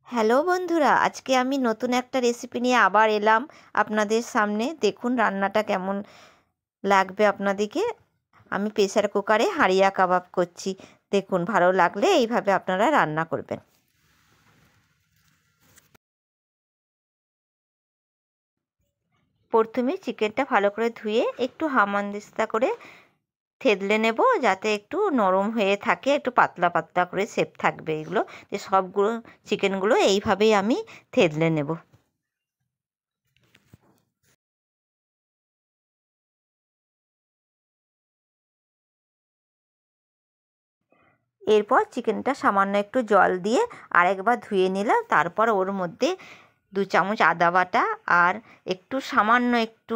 Hello বন্ধুরা, আজকে আমি নতুন একটা রেসিপি নিয়ে আবার এলাম আপনাদের সামনে। দেখুন রান্নাটা কেমন লাগবে আপনাদেরকে। আমি প্রেসার কুকারে হাঁড়িয়া কাবাব করছি। দেখুন, ভালো লাগলে এইভাবে আপনারা রান্না করবেন। প্রথমে চিকেনটা ভালো করে ধুয়ে একটু হামানদিস্তা করে থেতলে নেব, যাতে একটু নরম হয়ে থাকে, একটু পাতলা পাতলা করে শেপ থাকবে এগুলো। যে সবগুলো চিকেনগুলো এইভাবেই আমি থেতলে নেব। এরপর চিকেনটা সামান্য একটু জল দিয়ে আরেকবার ধুয়ে নিলাম। তারপর ওর মধ্যে 2 চামচ আদা বাটা আর একটু সামান্য একটু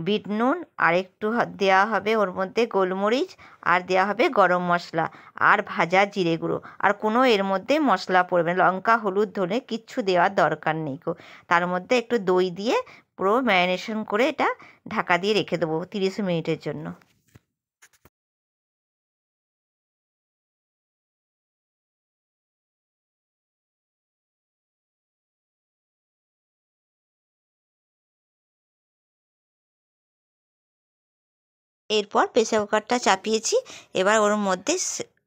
বিট নুন আর একটু দেওয়া হবে ওর মধ্যে গোলমরিচ, আর দেওয়া হবে গরম মশলা আর ভাজা জিরে গুঁড়ো। আর কোনো এর মধ্যে মশলা পড়বে না, লঙ্কা হলুদ ধনে কিচ্ছু দেওয়ার দরকার নেই গো। তার মধ্যে একটু দই দিয়ে পুরো ম্যারিনেশন করে এটা ঢাকা দিয়ে রেখে দেবো 30 মিনিটের জন্য। এরপর প্রেসার কুকারটা চাপিয়েছি। এবার ওর মধ্যে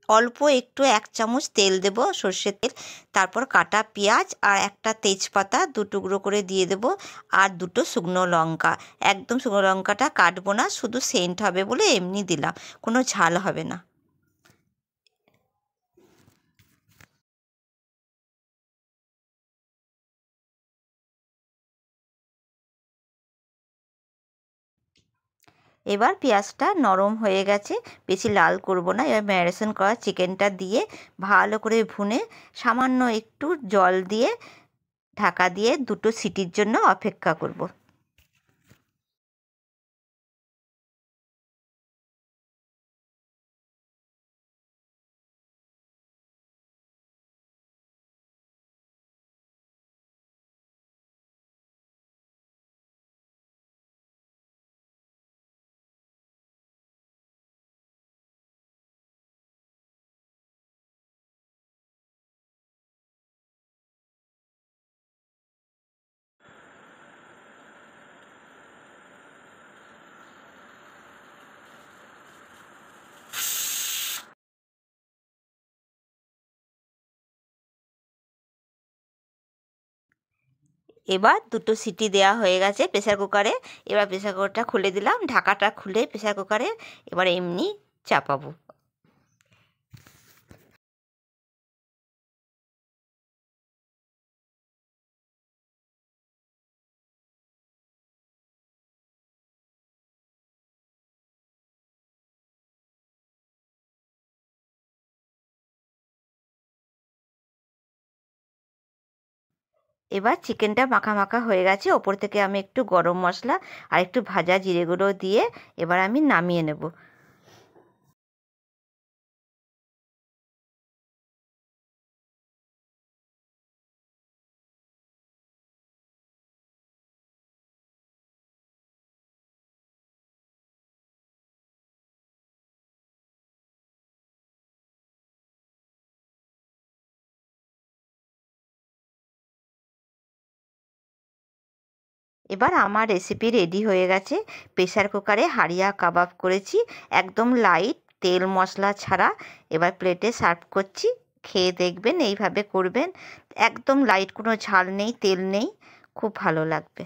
অল্প একটু 1 চামচ তেল দেব, সর্ষের তেল। তারপর কাটা পেঁয়াজ আর একটা তেজপাতা 2 টুকরো করে দিয়ে দেব, আর 2টো শুকনো লঙ্কা। একদম শুকনো লঙ্কাটা কাটবো না, শুধু সেন্ট হবে বলে এমনি দিলাম, কোনো ঝাল হবে না। এবার পেঁয়াজটা নরম হয়ে গেছে, বেশি লাল করব না। এবার ম্যারিনেশন করা চিকেনটা দিয়ে ভালো করে ভুনে সামান্য একটু জল দিয়ে ঢাকা দিয়ে 2টো সিটির জন্য অপেক্ষা করব। এবার 2টো সিটি দেওয়া হয়ে গেছে প্রেসার কুকারে। এবার প্রেসার কুকারটা খুলে দিলাম, ঢাকাটা খুলে প্রেসার কুকারে এবার এমনি চাপাবো। এবার চিকেনটা মাখা মাখা হয়ে গেছে, ওপর থেকে আমি একটু গরম মশলা আর একটু ভাজা জিরে গুঁড়ো দিয়ে এবার আমি নামিয়ে নেব। এবার আমার রেসিপি রেডি হয়ে গেছে। প্রেসার কুকারে হাঁড়িয়া কাবাব করেছি, একদম লাইট, তেল মশলা ছাড়া। এবার প্লেটে সার্ভ করছি, খেয়ে দেখবেন, এইভাবে করবেন। একদম লাইট, কোনো ঝাল নেই, তেল নেই, খুব ভালো লাগবে।